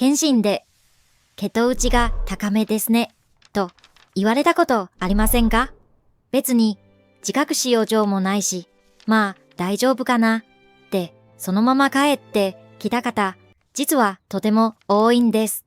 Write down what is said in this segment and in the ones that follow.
検診で血糖値が高めですねと言われたことありませんか？別に自覚しよう状もないし、まあ大丈夫かなってそのまま帰ってきた方、実はとても多いんです。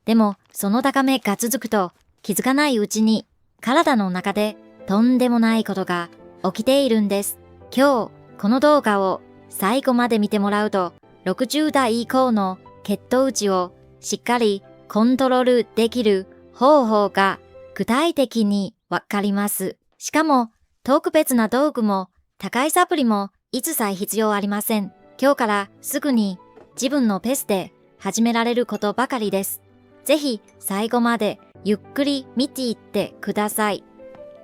でもその高めが続くと気づかないうちに体の中でとんでもないことが起きているんです。今日この動画を最後まで見てもらうと、60代以降の血糖値をしっかりコントロールできる方法が具体的にわかります。しかも特別な道具も高いサプリも一切必要ありません。今日からすぐに自分のペースで始められることばかりです。ぜひ最後までゆっくり見ていってください。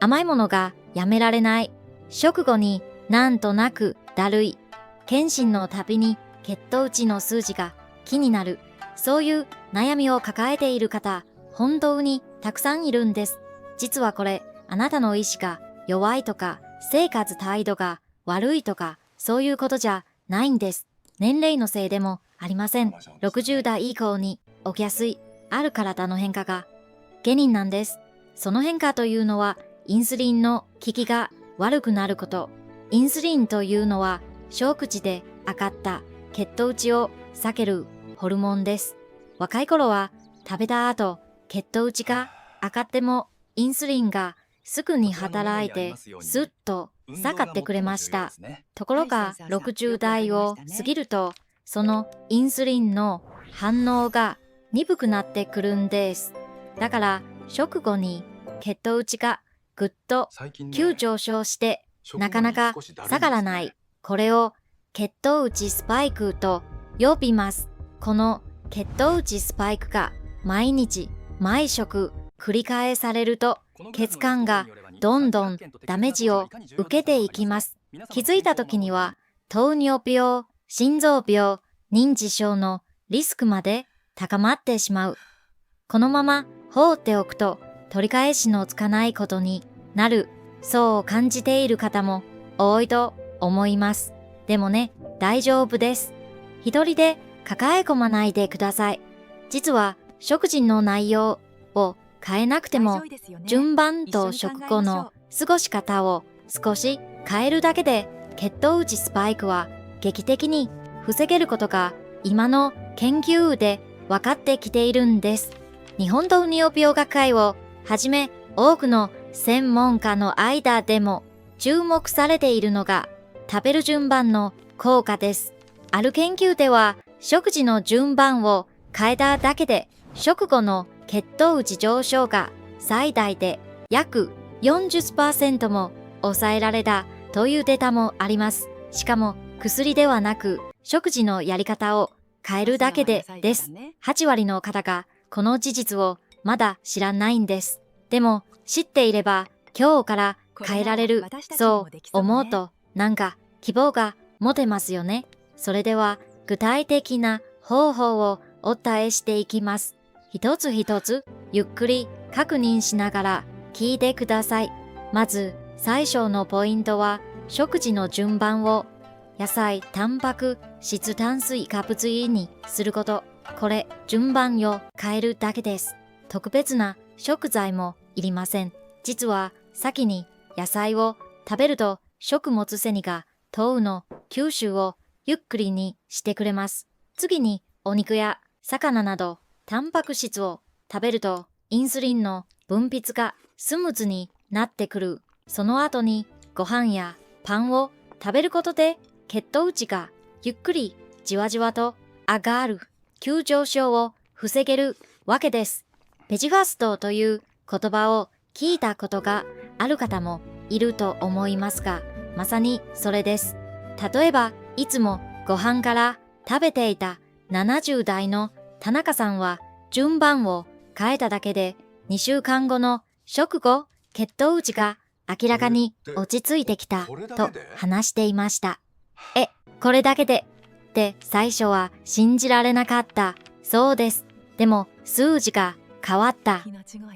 甘いものがやめられない。食後になんとなくだるい。検診のたびに血糖値の数字が気になる。そういう悩みを抱えている方、本当にたくさんいるんです。実はこれ、あなたの意志が弱いとか、生活態度が悪いとか、そういうことじゃないんです。年齢のせいでもありません。60代以降に起きやすい、ある体の変化が原因なんです。その変化というのは、インスリンの効きが悪くなること。インスリンというのは、食事で上がった血糖値を避けるホルモンです。若い頃は食べた後、血糖値が上がってもインスリンがすぐに働いてスッと下がってくれました。ところが60代を過ぎると、そのインスリンの反応が鈍くなってくるんです。だから食後に血糖値がぐっと急上昇してなかなか下がらない。これを血糖値スパイクと呼びます。この血糖値スパイクが毎日毎食繰り返されると血管がどんどんダメージを受けていきます。気づいた時には糖尿病、心臓病、認知症のリスクまで高まってしまう。このまま放っておくと取り返しのつかないことになる。そう感じている方も多いと思います。でもね、大丈夫です。一人で抱え込まないでください。実は食事の内容を変えなくても、順番と食後の過ごし方を少し変えるだけで血糖値スパイクは劇的に防げることが今の研究で分かってきているんです。日本糖尿病学会をはじめ多くの専門家の間でも注目されているのが食べる順番の効果です。ある研究では食事の順番を変えただけで食後の血糖値上昇が最大で約 40% も抑えられたというデータもあります。しかも薬ではなく食事のやり方を変えるだけでです。8割の方がこの事実をまだ知らないんです。でも知っていれば今日から変えられる、そう思うとなんか希望が持てますよね。それでは具体的な方法をお伝えしていきます。一つ一つゆっくり確認しながら聞いてください。まず最初のポイントは食事の順番を野菜、タンパク質、炭水化物入りにすること。これ順番を変えるだけです。特別な食材もいりません。実は先に野菜を食べると食物繊維が糖の吸収をゆっくりにしてくれます。次にお肉や魚などタンパク質を食べるとインスリンの分泌がスムーズになってくる。その後にご飯やパンを食べることで血糖値がゆっくりじわじわと上がる。急上昇を防げるわけです。ベジファストという言葉を聞いたことがある方もいると思いますが、まさにそれです。例えば、いつもご飯から食べていた70代の田中さんは順番を変えただけで2週間後の食後血糖値が明らかに落ち着いてきたと話していました。これだけでって最初は信じられなかった。そうです。でも数字が変わった。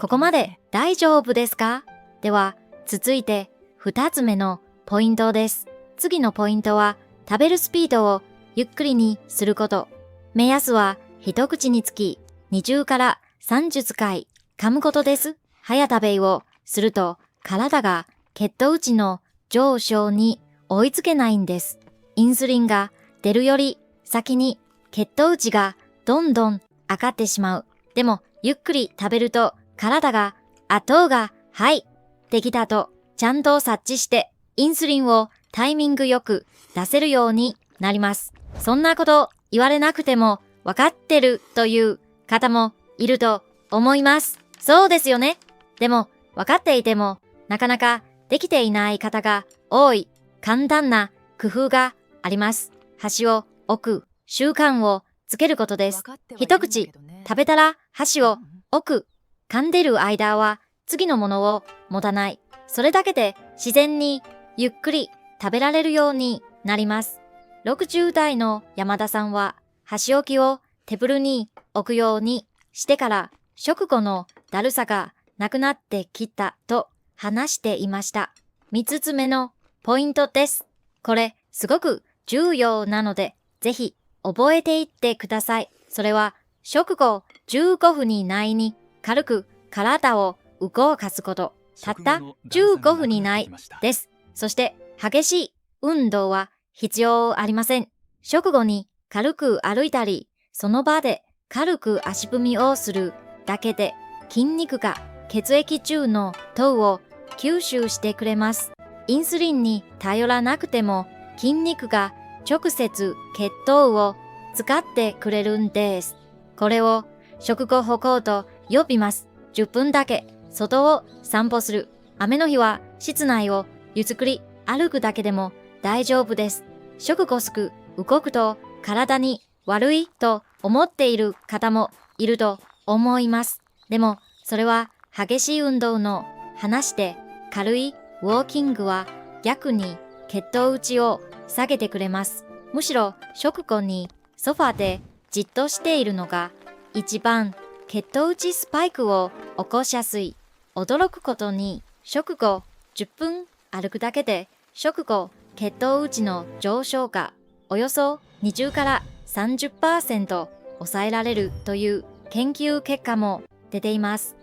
ここまで大丈夫ですか？では続いて2つ目のポイントです。次のポイントは食べるスピードをゆっくりにすること。目安は一口につき20から30回噛むことです。早食べをすると体が血糖値の上昇に追いつけないんです。インスリンが出るより先に血糖値がどんどん上がってしまう。でもゆっくり食べると体が後がはいできたとちゃんと察知してインスリンをタイミングよく出せるようになります。そんなこと言われなくてもわかってるという方もいると思います。そうですよね。でもわかっていてもなかなかできていない方が多い簡単な工夫があります。箸を置く習慣をつけることです。一口食べたら箸を置く。噛んでる間は次のものを持たない。それだけで自然にゆっくり食べられるようになります。60代の山田さんは箸置きをテーブルに置くようにしてから食後のだるさがなくなってきたと話していました。3つ目のポイントです。これすごく重要なのでぜひ覚えていってください。それは食後15分以内に軽く体を動かすこと。たった15分以内です。そして激しい運動は必要ありません。食後に軽く歩いたり、その場で軽く足踏みをするだけで筋肉が血液中の糖を吸収してくれます。インスリンに頼らなくても筋肉が直接血糖を使ってくれるんです。これを食後歩行と呼びます。10分だけ外を散歩する。雨の日は室内をゆっくり歩くだけでも大丈夫です。食後すぐ動くと体に悪いと思っている方もいると思います。でもそれは激しい運動の話で、軽いウォーキングは逆に血糖値を下げてくれます。むしろ食後にソファでじっとしているのが一番血糖値スパイクを起こしやすい。驚くことに食後10分歩くだけで食後血糖値の上昇がおよそ20から30% 抑えられるという研究結果も出ています。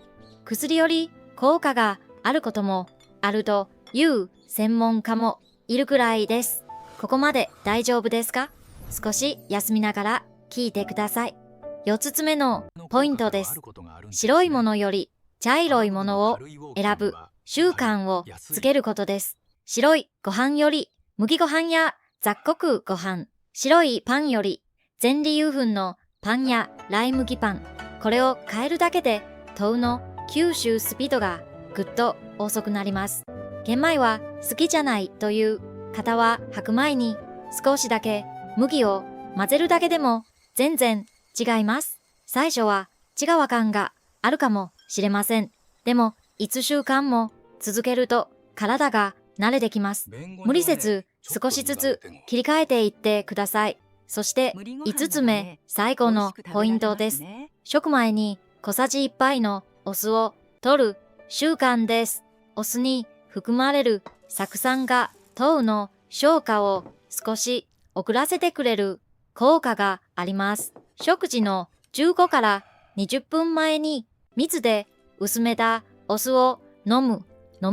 薬より効果があることもあるという専門家もいるくらいです。ここまで大丈夫ですか？少し休みながら聞いてください。4つ目のポイントです。白いものより茶色いものを選ぶ習慣をつけることです。白いご飯より麦ご飯や雑穀ご飯、白いパンより全粒粉のパンやライ麦パン、これを変えるだけで糖の吸収スピードがぐっと遅くなります。玄米は好きじゃないという方は白米に少しだけ麦を混ぜるだけでも全然違います。最初は違和感があるかもしれません。でもいつ週間も続けると体が慣れてきます。無理せず少しずつ切り替えていってください。そして5つ目、最後のポイントです。食前に小さじ1杯のお酢を摂る習慣です。お酢に含まれる酢酸が糖の消化を少し遅らせてくれる効果があります。食事の15から20分前に水で薄めたお酢を飲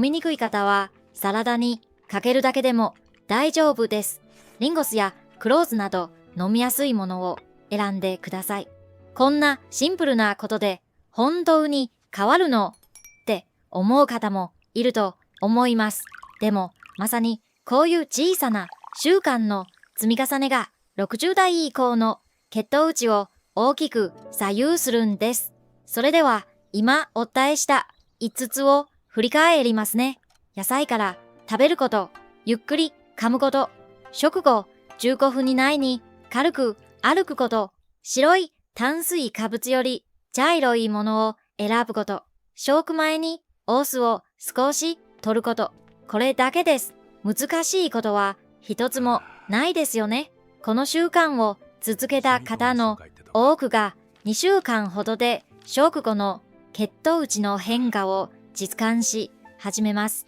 みにくい方はサラダにかけるだけでも大丈夫です。リンゴ酢やクローズなど飲みやすいものを選んでください。こんなシンプルなことで本当に変わるのって思う方もいると思います。でもまさにこういう小さな習慣の積み重ねが60代以降の血糖値を大きく左右するんです。それでは今お伝えした5つを振り返りますね。野菜から食べること、ゆっくり噛むこと、食後15分以内に軽く歩くこと、白い炭水化物より茶色いものを選ぶこと、食前にお酢を少し取ること、これだけです。難しいことは一つもないですよね。この習慣を続けた方の多くが2週間ほどで食後の血糖値の変化を実感し始めます。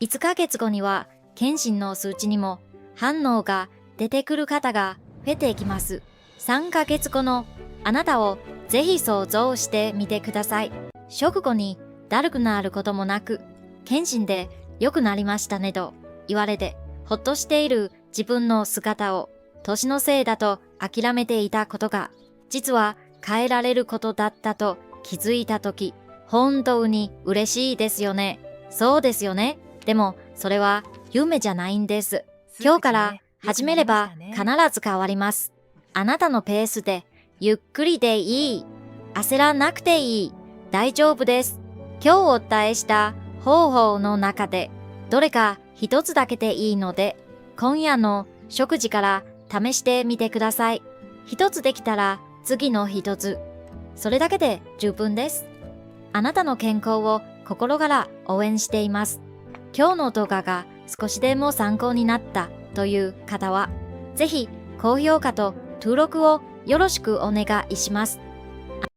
1ヶ月後には検診の数値にも反応が出てくる方が増えていきます。3ヶ月後のあなたをぜひ想像してみてください。食後にだるくなることもなく、検診で良くなりましたねと言われて、ほっとしている自分の姿を年のせいだと諦めていたことが、実は変えられることだったと気づいたとき、本当に嬉しいですよね。そうですよね。でもそれは夢じゃないんです。今日から始めれば必ず変わります。あなたのペースでゆっくりでいい。焦らなくていい。大丈夫です。今日お伝えした方法の中でどれか一つだけでいいので、今夜の食事から試してみてください。一つできたら次の一つ。それだけで十分です。あなたの健康を心から応援しています。今日の動画が少しでも参考になったという方は、ぜひ高評価と登録をよろしくお願いします。